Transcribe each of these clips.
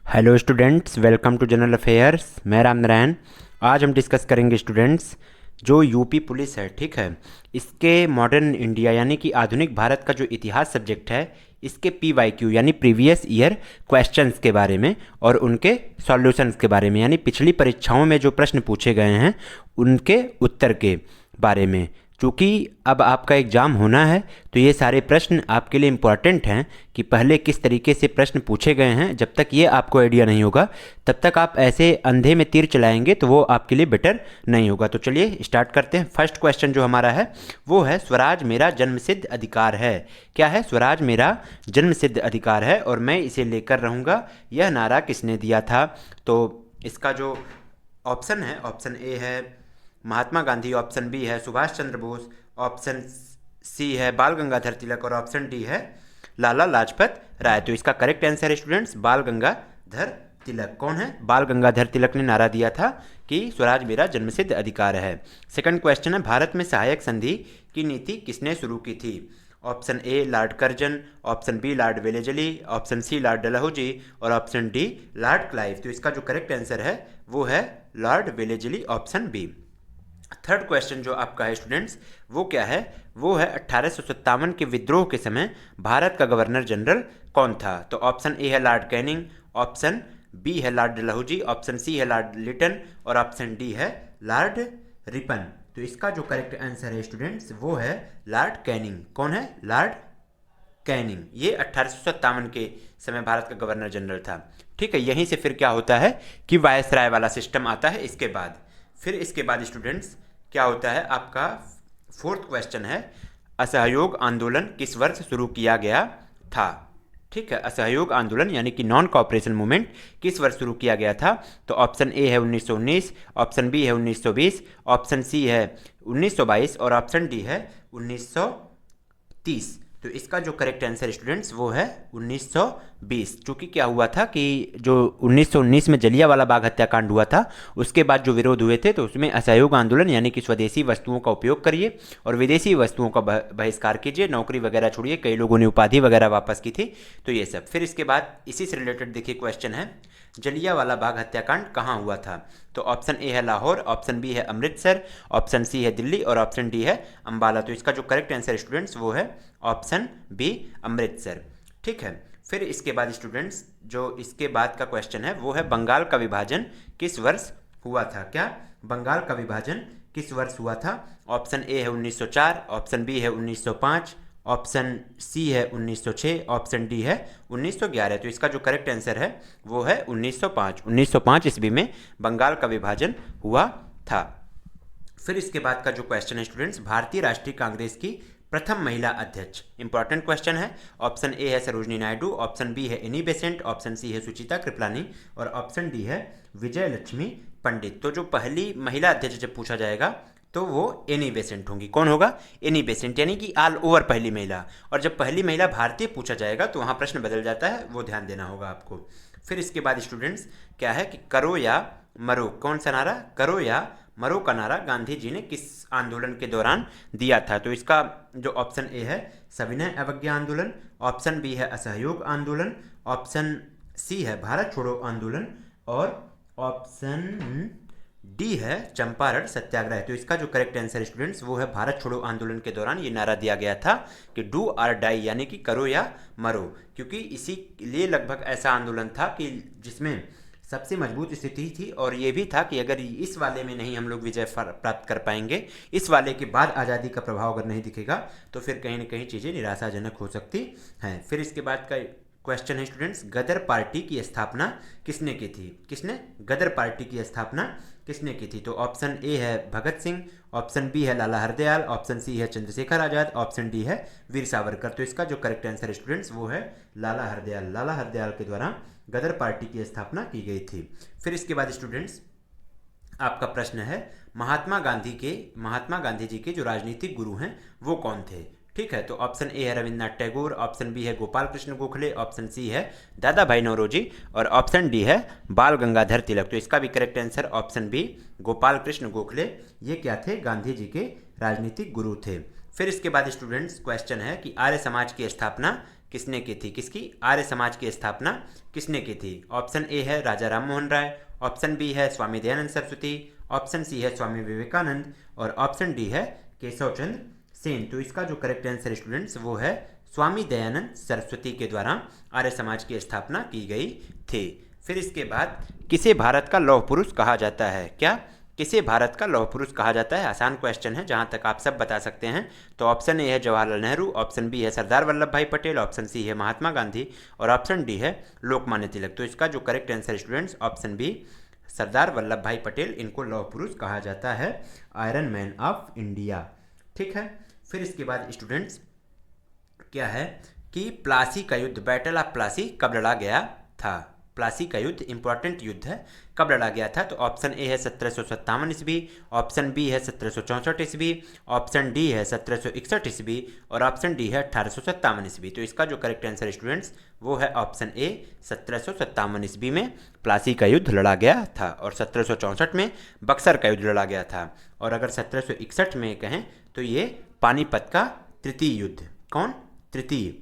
Hello students, welcome to general affairs. मैं राम नारायण। आज हम डिस्कस करेंगे स्टूडेंट्स, जो यूपी पुलिस है, ठीक है, इसके मॉडर्न इंडिया यानी कि आधुनिक भारत का जो इतिहास सब्जेक्ट है, इसके PYQ यानी प्रीवियस ईयर क्वेश्चंस के बारे में और उनके सॉल्यूशंस के बारे में, यानी पिछली परीक्षाओं में जो प्रश्न पूछे गए हैं उनके उत्तर के बारे में। चूँकि अब आपका एग्ज़ाम होना है तो ये सारे प्रश्न आपके लिए इम्पॉर्टेंट हैं कि पहले किस तरीके से प्रश्न पूछे गए हैं। जब तक ये आपको आइडिया नहीं होगा तब तक आप ऐसे अंधे में तीर चलाएंगे तो वो आपके लिए बेटर नहीं होगा। तो चलिए स्टार्ट करते हैं। फर्स्ट क्वेश्चन जो हमारा है वो है, स्वराज मेरा जन्मसिद्ध अधिकार है। क्या है? स्वराज मेरा जन्मसिद्ध अधिकार है और मैं इसे लेकर रहूँगा। यह नारा किसने दिया था? तो इसका जो ऑप्शन है, ऑप्शन ए है महात्मा गांधी, ऑप्शन बी है सुभाष चंद्र बोस, ऑप्शन सी है बाल गंगाधर तिलक और ऑप्शन डी है लाला लाजपत राय। तो इसका करेक्ट आंसर है स्टूडेंट्स बाल गंगाधर तिलक। कौन है? बाल गंगाधर तिलक ने नारा दिया था कि स्वराज मेरा जन्मसिद्ध अधिकार है। सेकंड क्वेश्चन है, भारत में सहायक संधि की नीति किसने शुरू की थी? Option A Lord Curzon, option B Lord Wellesley, option C Lord Dalhousie और ऑप्शन डी लॉर्ड क्लाइव। तो इसका जो करेक्ट आंसर है वो है Lord Wellesley, option B. Third question जो आपका है स्टूडेंट्स वो क्या है? वो है 1857 के विद्रोह के समय भारत का गवर्नर जनरल कौन था? तो ऑप्शन ए है लॉर्ड कैनिंग, ऑप्शन बी है लॉर्ड डलहौजी, ऑप्शन सी है लॉर्ड लिटन और ऑप्शन डी है लॉर्ड रिपन। तो इसका जो करेक्ट आंसर है स्टूडेंट्स वो है लॉर्ड कैनिंग। कौन है? Lord Canning. ये 1857 के समय भारत का गवर्नर जनरल था। ठीक है, यहीं से फिर क्या होता है कि वायसराय वाला सिस्टम आता है इसके बाद। फिर इसके बाद स्टूडेंट्स क्या होता है आपका फोर्थ क्वेश्चन है, असहयोग आंदोलन किस वर्ष शुरू किया गया था? ठीक है, असहयोग आंदोलन यानी कि नॉन कॉपरेशन मूवमेंट किस वर्ष शुरू किया गया था? तो ऑप्शन ए है 1919, ऑप्शन बी है 1920, ऑप्शन सी है 1922 और ऑप्शन डी है 1930। तो इसका जो करेक्ट आंसर स्टूडेंट्स वो है 1920। चूँकि क्या हुआ था कि जो 1919 में जलियांवाला बाग हत्याकांड हुआ था उसके बाद जो विरोध हुए थे तो उसमें असहयोग आंदोलन यानी कि स्वदेशी वस्तुओं का उपयोग करिए और विदेशी वस्तुओं का बहिष्कार कीजिए, नौकरी वगैरह छोड़िए, कई लोगों ने उपाधि वगैरह वापस की थी। तो ये सब। फिर इसके बाद इसी से रिलेटेड देखिए क्वेश्चन है, जलियांवाला बाग हत्याकांड कहाँ हुआ था? तो ऑप्शन ए है लाहौर, ऑप्शन बी है अमृतसर, ऑप्शन सी है दिल्ली और ऑप्शन डी है अंबाला। तो इसका जो करेक्ट आंसर स्टूडेंट्स वो है ऑप्शन बी अमृतसर। ठीक है, फिर इसके बाद स्टूडेंट्स जो इसके बाद का क्वेश्चन है वो है, बंगाल का विभाजन किस वर्ष हुआ था? क्या बंगाल का विभाजन किस वर्ष हुआ था? ऑप्शन ए है 1904, ऑप्शन बी है 1905, ऑप्शन सी है 1906, ऑप्शन डी है 1911। तो इसका जो करेक्ट आंसर है वो है 1905। 1905 ईस्वी में बंगाल का विभाजन हुआ था। फिर इसके बाद का जो क्वेश्चन है स्टूडेंट्स, भारतीय राष्ट्रीय कांग्रेस की प्रथम महिला अध्यक्ष। इंपॉर्टेंट क्वेश्चन है। ऑप्शन ए है सरोजनी नायडू, ऑप्शन बी है एनी बेसेंट, ऑप्शन सी है सुचिता कृपलानी और ऑप्शन डी है विजय लक्ष्मी पंडित। तो जो पहली महिला अध्यक्ष जब पूछा जाएगा तो वो एनी बेसेंट होंगी। कौन होगा? एनी बेसेंट, यानी कि ऑल ओवर पहली महिला। और जब पहली महिला भारतीय पूछा जाएगा तो वहाँ प्रश्न बदल जाता है, वो ध्यान देना होगा आपको। फिर इसके बाद स्टूडेंट्स क्या है कि करो या मरो, कौन सा नारा? करो या मरो का नारा गांधी जी ने किस आंदोलन के दौरान दिया था? तो इसका जो ऑप्शन ए है सविनय अवज्ञा आंदोलन, ऑप्शन बी है असहयोग आंदोलन, ऑप्शन सी है भारत छोड़ो आंदोलन और ऑप्शन डी है चंपारण सत्याग्रह। तो इसका जो करेक्ट आंसर स्टूडेंट्स वो है भारत छोड़ो आंदोलन के दौरान ये नारा दिया गया था कि डू और डाई, यानी कि करो या मरो। क्योंकि इसी लिए लगभग ऐसा आंदोलन था कि जिसमें सबसे मजबूत स्थिति थी और ये भी था कि अगर इस वाले में नहीं हम लोग विजय प्राप्त कर पाएंगे, इस वाले के बाद आज़ादी का प्रभाव अगर नहीं दिखेगा तो फिर कहीं ना कहीं चीज़ें निराशाजनक हो सकती हैं। फिर इसके बाद का क्वेश्चन है स्टूडेंट्स, गदर पार्टी की स्थापना किसने की थी? किसने गदर पार्टी की स्थापना किसने की थी? तो ऑप्शन ए है भगत सिंह, ऑप्शन बी है लाला हरदयाल, ऑप्शन सी है चंद्रशेखर आज़ाद, ऑप्शन डी है वीर सावरकर। तो इसका जो करेक्ट आंसर स्टूडेंट्स वो है लाला हरदयाल। लाला हरदयाल के द्वारा गदर पार्टी की स्थापना की गई थी। फिर इसके बाद स्टूडेंट्स आपका प्रश्न है, महात्मा गांधी जी के जो राजनीतिक गुरु हैं वो कौन थे? ठीक है, तो ऑप्शन ए है रविन्द्रनाथ टैगोर, ऑप्शन बी है गोपाल कृष्ण गोखले, ऑप्शन सी है दादा भाई नौरोजी और ऑप्शन डी है बाल गंगाधर तिलक। तो इसका भी correct answer option B Gopal Krishna Gokhale, ये क्या थे? गांधी जी के राजनीतिक गुरु थे। फिर इसके बाद स्टूडेंट्स क्वेश्चन है कि आर्य समाज की स्थापना किसने की थी? किसकी? आर्य समाज की स्थापना किसने की थी? ऑप्शन ए है राजा राम मोहन राय, ऑप्शन बी है स्वामी दयानंद सरस्वती, ऑप्शन सी है स्वामी विवेकानंद और ऑप्शन डी है केशव चंद्र सेन। तो इसका जो करेक्ट आंसर स्टूडेंट्स वो है स्वामी दयानंद सरस्वती के द्वारा आर्य समाज की स्थापना की गई थी। फिर इसके बाद किसे भारत का लौह पुरुष कहा जाता है? क्या किसे भारत का लौह पुरुष कहा जाता है? आसान क्वेश्चन है, जहां तक आप सब बता सकते हैं। तो ऑप्शन ए है जवाहरलाल नेहरू, ऑप्शन बी है सरदार Vallabhbhai Patel, option C है महात्मा गांधी और ऑप्शन डी है लोकमान्य तिलक। तो इसका जो correct answer students option B Sardar Vallabhbhai Patel, इनको लौह पुरुष कहा जाता है, आयरन मैन ऑफ इंडिया। ठीक है। फिर इसके बाद स्टूडेंट्स क्या है कि प्लासी का युद्ध, बैटल ऑफ प्लासी कब लड़ा गया था? प्लासी का युद्ध इंपॉर्टेंट युद्ध है, कब लड़ा गया था? तो ऑप्शन ए है 1757 ईस्वी, ऑप्शन बी है 1764 ईस्वी, ऑप्शन डी है 1761 ईस्वी और ऑप्शन डी है 1857 ईस्वी। तो इसका जो करेक्ट आंसर स्टूडेंट्स वो है ऑप्शन ए 1757 ईस्वी में प्लासी का युद्ध लड़ा गया था और 1764 में बक्सर का युद्ध लड़ा गया था। और अगर 1761 में कहें तो ये पानीपत का तृतीय युद्ध, कौन? तृतीय।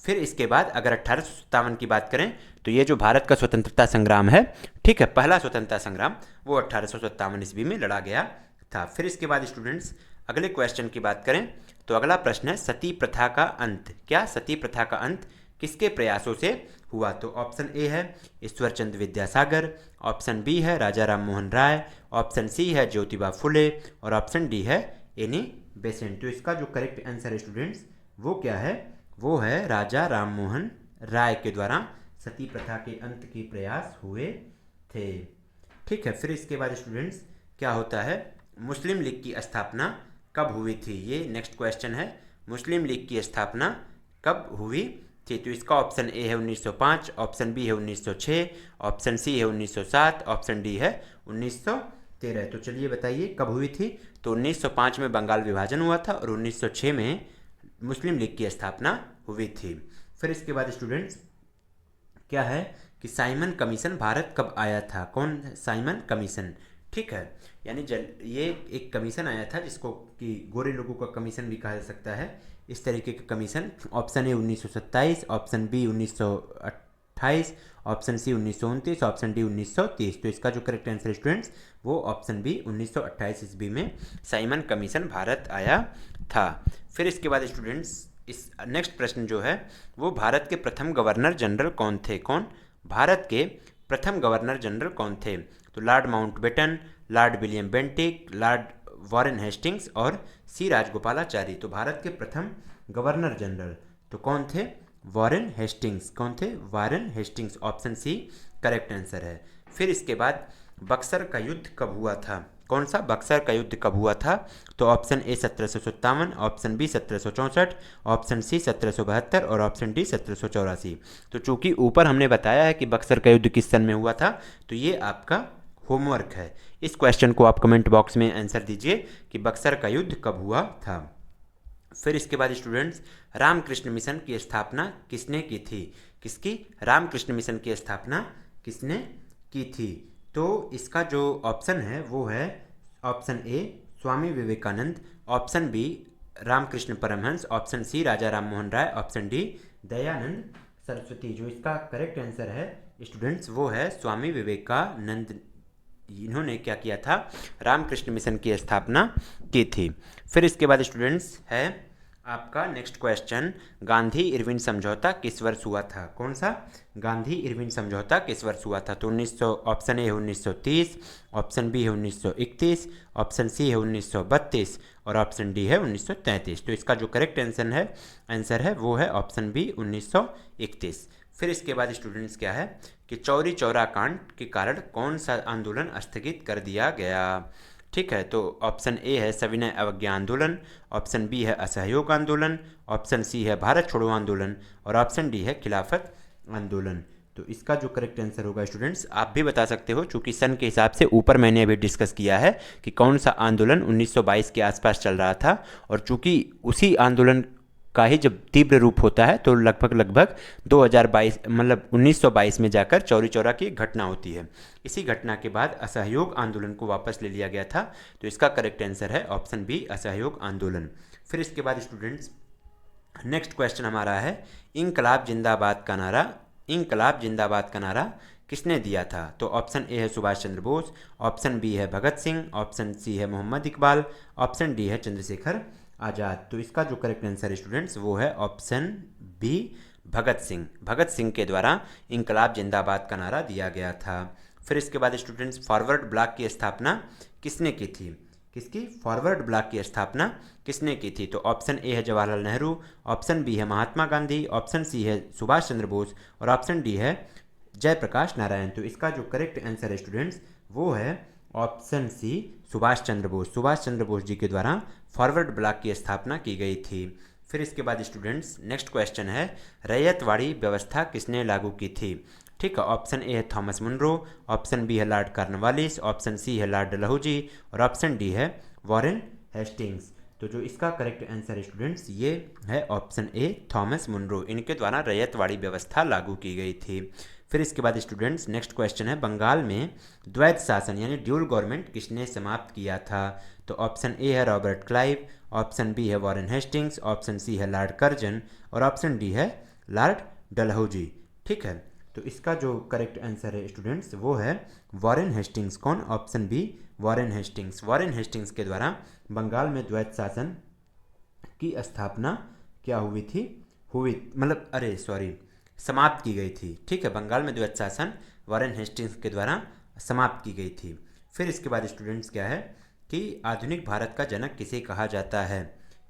फिर इसके बाद अगर 1857 की बात करें तो ये जो भारत का स्वतंत्रता संग्राम है, ठीक है, पहला स्वतंत्रता संग्राम, वो 1857 ईस्वी में लड़ा गया था। फिर इसके बाद स्टूडेंट्स अगले क्वेश्चन की बात करें तो अगला प्रश्न है सती प्रथा का अंत। क्या सती प्रथा का अंत किसके प्रयासों से हुआ? तो ऑप्शन ए है ईश्वर चंद्र विद्यासागर, ऑप्शन बी है राजा राम मोहन राय, ऑप्शन सी है ज्योतिबा फुले और ऑप्शन डी है एनी बेसेंट। तो इसका जो करेक्ट आंसर स्टूडेंट्स वो क्या है? वो है राजा राम मोहन राय के द्वारा सती प्रथा के अंत के प्रयास हुए थे। ठीक है। फिर इसके बाद स्टूडेंट्स क्या होता है, मुस्लिम लीग की स्थापना कब हुई थी? ये नेक्स्ट क्वेश्चन है, मुस्लिम लीग की स्थापना कब हुई थी? तो इसका ऑप्शन ए है 1905, ऑप्शन बी है 1906, ऑप्शन सी है 1907, ऑप्शन डी है 1913। तो चलिए बताइए कब हुई थी? तो 1905 में बंगाल विभाजन हुआ था और 1906 में मुस्लिम लीग की स्थापना हुई थी। फिर इसके बाद स्टूडेंट्स क्या है कि साइमन कमीशन भारत कब आया था? कौन? Simon commission. ठीक है, यानी ये एक कमीशन आया था जिसको कि गोरे लोगों का कमीशन भी कहा जा सकता है, इस तरीके का commission. Option A 1927, option B 1928, option C 1929, option D 1930। तो इसका जो करेक्ट आंसर स्टूडेंट्स वो ऑप्शन बी 1928 ईस्वी में साइमन कमीशन भारत आया था। फिर इसके बाद स्टूडेंट्स इस नेक्स्ट प्रश्न जो है वो भारत के प्रथम गवर्नर जनरल कौन थे? कौन? भारत के प्रथम गवर्नर जनरल कौन थे? तो Lord Mountbatten, Lord William Bentinck, Lord Warren Hastings और सी राजगोपालाचारी। तो भारत के प्रथम गवर्नर जनरल तो कौन थे? Warren Hastings. कौन थे? Warren Hastings. Option C correct answer है। फिर इसके बाद बक्सर का युद्ध कब हुआ था? कौन सा? बक्सर का युद्ध कब हुआ था? तो option A 1757, option B 1764, option C 1772 और ऑप्शन डी 1784। तो चूंकि ऊपर हमने बताया है कि बक्सर का युद्ध किस सन में हुआ था, तो ये आपका होमवर्क है। इस क्वेश्चन को आप कमेंट बॉक्स में आंसर दीजिए कि बक्सर का युद्ध कब हुआ था। फिर इसके बाद स्टूडेंट्स रामकृष्ण मिशन की स्थापना किसने की थी? किसकी? रामकृष्ण मिशन की स्थापना किसने की थी? तो इसका जो ऑप्शन है वो है option A Swami Vivekananda, option B Ramakrishna Paramhansa, option C Raja Ram Mohan Roy, option D Dayanand Saraswati. जो इसका करेक्ट आंसर है स्टूडेंट्स वो है स्वामी विवेकानंद। इन्होंने क्या किया था? रामकृष्ण मिशन की स्थापना की थी। फिर इसके बाद स्टूडेंट्स है आपका नेक्स्ट क्वेश्चन, गांधी इरविन समझौता किस वर्ष हुआ था? कौन सा? गांधी इरविन समझौता किस वर्ष हुआ था? तो 1900, ऑप्शन ए है 1930, ऑप्शन बी है 1931, ऑप्शन सी है 1932 और ऑप्शन डी है 1933। तो इसका जो करेक्ट आंसर है वो है ऑप्शन बी 1931। फिर इसके बाद स्टूडेंट्स क्या है कि चौरी चौरा कांड के कारण कौन सा आंदोलन स्थगित कर दिया गया? ठीक है, तो ऑप्शन ए है सविनय अवज्ञा आंदोलन, ऑप्शन बी है असहयोग आंदोलन, ऑप्शन सी है भारत छोड़ो आंदोलन और ऑप्शन डी है खिलाफत आंदोलन। तो इसका जो करेक्ट आंसर होगा स्टूडेंट्स आप भी बता सकते हो, चूंकि सन के हिसाब से ऊपर मैंने अभी डिस्कस किया है कि कौन सा आंदोलन 1922 के आसपास चल रहा था, और चूंकि उसी आंदोलन का ही जब तीव्र रूप होता है तो लगभग 2022 मतलब 1922 में जाकर चौरी चौरा की घटना होती है। इसी घटना के बाद असहयोग आंदोलन को वापस ले लिया गया था। तो इसका करेक्ट आंसर है ऑप्शन बी असहयोग आंदोलन। फिर इसके बाद स्टूडेंट्स नेक्स्ट क्वेश्चन हमारा है, इंकलाब जिंदाबाद का नारा, इंकलाब जिंदाबाद का नारा किसने दिया था? तो ऑप्शन ए है सुभाष चंद्र बोस, ऑप्शन बी है भगत सिंह, ऑप्शन सी है मोहम्मद इकबाल, ऑप्शन डी है चंद्रशेखर आज़ाद। तो इसका जो करेक्ट आंसर है स्टूडेंट्स वो है ऑप्शन बी भगत सिंह। भगत सिंह के द्वारा इंकलाब जिंदाबाद का नारा दिया गया था। फिर इसके बाद स्टूडेंट्स फॉरवर्ड ब्लॉक की स्थापना किसने की थी? किसकी? फॉरवर्ड ब्लॉक की स्थापना किसने की थी? तो ऑप्शन ए है जवाहरलाल नेहरू, ऑप्शन बी है महात्मा गांधी, ऑप्शन सी है सुभाष चंद्र बोस और ऑप्शन डी है जयप्रकाश नारायण। तो इसका जो करेक्ट आंसर है स्टूडेंट्स वो है ऑप्शन सी सुभाष चंद्र बोस। सुभाष चंद्र बोस जी के द्वारा फॉरवर्ड ब्लॉक की स्थापना की गई थी। फिर इसके बाद स्टूडेंट्स नेक्स्ट क्वेश्चन है, रैयतवाड़ी व्यवस्था किसने लागू की थी? ठीक है, ऑप्शन ए है थॉमस मुनरो, ऑप्शन बी है लॉर्ड कॉर्नवालिस, ऑप्शन सी है लॉर्ड डलहौजी और ऑप्शन डी है वॉरेन हेस्टिंग्स। तो जो इसका करेक्ट आंसर है स्टूडेंट्स ये है ऑप्शन ए थॉमस मुनरो। इनके द्वारा रैयतवाड़ी व्यवस्था लागू की गई थी। फिर इसके बाद स्टूडेंट्स नेक्स्ट क्वेश्चन है, बंगाल में द्वैत शासन यानी ड्यूल गवर्नमेंट किसने समाप्त किया था? तो ऑप्शन ए है रॉबर्ट क्लाइव, ऑप्शन बी है वॉरेन हेस्टिंग्स, ऑप्शन सी है लॉर्ड कर्जन और ऑप्शन डी है लॉर्ड डलहौजी। ठीक है, तो इसका जो करेक्ट आंसर है स्टूडेंट्स वो है वॉरेन हेस्टिंग्स। कौन? Option B Warren Hastings. Warren Hastings के द्वारा बंगाल में द्वैत शासन की स्थापना क्या हुई थी? समाप्त की गई थी। ठीक है, बंगाल में द्वैत शासन वॉरेन हेस्टिंग्स के द्वारा समाप्त की गई थी। फिर इसके बाद स्टूडेंट्स क्या है कि आधुनिक भारत का जनक किसे कहा जाता है?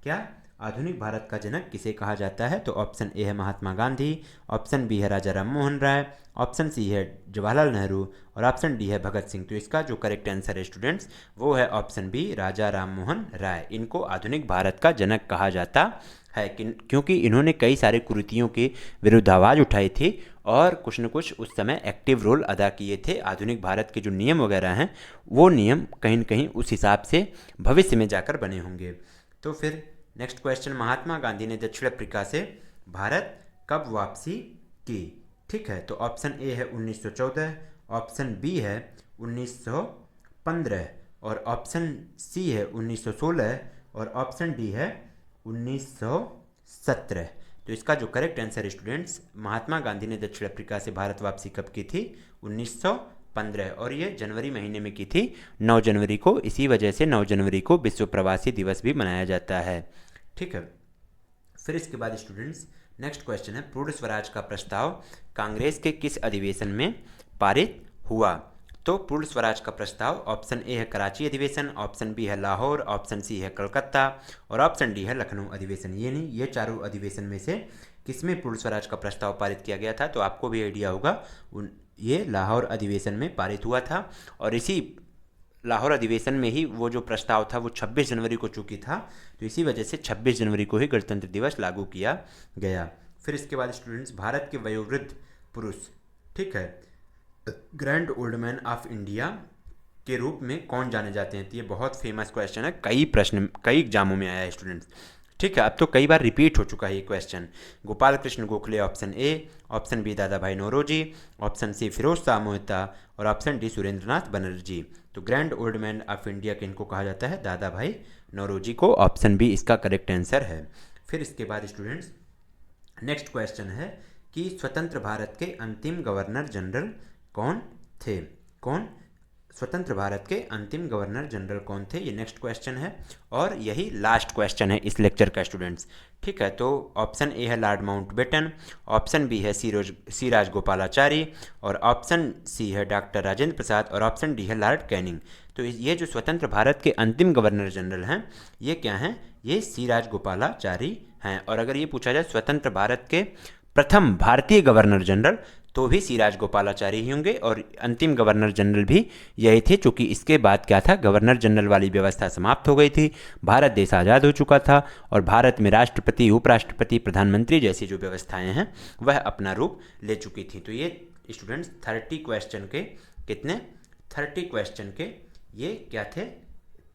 क्या आधुनिक भारत का जनक किसे कहा जाता है? तो ऑप्शन ए है महात्मा गांधी, ऑप्शन बी है राजा राम मोहन राय, ऑप्शन सी है जवाहरलाल नेहरू और ऑप्शन डी है भगत सिंह। तो इसका जो करेक्ट आंसर है स्टूडेंट्स वो है ऑप्शन बी राजा राम मोहन राय। इनको आधुनिक भारत का जनक कहा जाता है क्योंकि इन्होंने कई सारे कुरीतियों के विरुद्ध आवाज़ उठाई थी और कुछ न कुछ उस समय एक्टिव रोल अदा किए थे। आधुनिक भारत के जो नियम वगैरह हैं वो नियम कहीं न कहीं उस हिसाब से भविष्य में जाकर बने होंगे। तो फिर नेक्स्ट क्वेश्चन, महात्मा गांधी ने दक्षिण अफ्रीका से भारत कब वापसी की? ठीक है, तो ऑप्शन ए है 1914, ऑप्शन बी है 1915 और ऑप्शन सी है 1916 और ऑप्शन डी है 1917। तो इसका जो करेक्ट आंसर है स्टूडेंट्स, महात्मा गांधी ने दक्षिण अफ्रीका से भारत वापसी कब की थी? 1915 और ये जनवरी महीने में की थी, 9 जनवरी को। इसी वजह से 9 जनवरी को विश्व प्रवासी दिवस भी मनाया जाता है। ठीक है, फिर इसके बाद स्टूडेंट्स नेक्स्ट क्वेश्चन है, पूर्ण स्वराज का प्रस्ताव कांग्रेस के किस अधिवेशन में पारित हुआ? तो पूर्ण स्वराज का प्रस्ताव ऑप्शन ए है कराची अधिवेशन, ऑप्शन बी है लाहौर, ऑप्शन सी है कलकत्ता और ऑप्शन डी है लखनऊ अधिवेशन। ये चारों अधिवेशन में से किसमें पूर्ण स्वराज का प्रस्ताव पारित किया गया था? तो आपको भी आइडिया होगा, ये लाहौर अधिवेशन में पारित हुआ था और इसी लाहौर अधिवेशन में ही वो जो प्रस्ताव था वो 26 जनवरी को चूकी था। तो इसी वजह से 26 जनवरी को ही गणतंत्र दिवस लागू किया गया। फिर इसके बाद स्टूडेंट्स भारत के वयोवृद्ध पुरुष, ठीक है, grand old man of India के रूप में कौन जाने जाते हैं? तो ये बहुत फेमस क्वेश्चन है, कई एग्जामों में आया है स्टूडेंट्स। ठीक है, अब तो कई बार रिपीट हो चुका है ये question. Gopal Krishna Gokhale option A, option B Dada Bhai Naoroji, option C Firoz Shah Mehta और ऑप्शन डी सुरेंद्रनाथ बनर्जी। तो grand old man of India किनको कहा जाता है? दादा भाई नौरोजी को। ऑप्शन बी इसका करेक्ट आंसर है। फिर इसके बाद स्टूडेंट्स नेक्स्ट क्वेश्चन है कि स्वतंत्र भारत के अंतिम गवर्नर जनरल कौन थे? स्वतंत्र भारत के अंतिम गवर्नर जनरल कौन थे? ये नेक्स्ट क्वेश्चन है और यही लास्ट क्वेश्चन है इस लेक्चर का स्टूडेंट्स। ठीक है, तो ऑप्शन ए है लॉर्ड माउंटबेटन, ऑप्शन बी है सी राजगोपालाचारी और ऑप्शन सी है डॉक्टर राजेंद्र प्रसाद और ऑप्शन डी है लॉर्ड कैनिंग। तो ये जो स्वतंत्र भारत के अंतिम गवर्नर जनरल हैं ये क्या हैं? ये सी राजगोपालाचारी हैं। और अगर ये पूछा जाए स्वतंत्र भारत के प्रथम भारतीय गवर्नर जनरल तो भी सी राजगोपालाचारी ही होंगे और अंतिम गवर्नर जनरल भी यही थे, चूँकि इसके बाद क्या था, गवर्नर जनरल वाली व्यवस्था समाप्त हो गई थी, भारत देश आज़ाद हो चुका था और भारत में राष्ट्रपति, उपराष्ट्रपति, प्रधानमंत्री जैसी जो व्यवस्थाएं हैं वह अपना रूप ले चुकी थी। तो ये स्टूडेंट्स 30 क्वेश्चन के कितने 30 क्वेश्चन के ये क्या थे?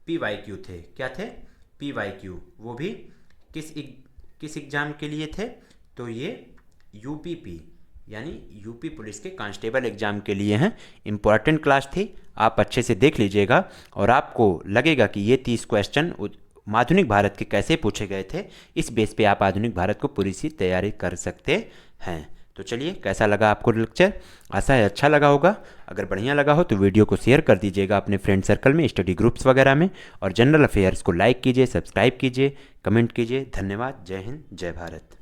PYQ थे। क्या थे? PYQ। वो भी किस एग्जाम के लिए थे? तो ये UPP यानी यूपी पुलिस के कांस्टेबल एग्जाम के लिए हैं। इम्पॉर्टेंट क्लास थी, आप अच्छे से देख लीजिएगा और आपको लगेगा कि ये 30 क्वेश्चन आधुनिक भारत के कैसे पूछे गए थे, इस बेस पे आप आधुनिक भारत को पूरी सी तैयारी कर सकते हैं। तो चलिए, कैसा लगा आपको लेक्चर? आशा है अच्छा लगा होगा। अगर बढ़िया लगा हो तो वीडियो को शेयर कर दीजिएगा अपने फ्रेंड सर्कल में, स्टडी ग्रुप्स वगैरह में, और जनरल अफेयर्स को लाइक कीजिए, सब्सक्राइब कीजिए, कमेंट कीजिए। धन्यवाद। जय हिंद, जय भारत।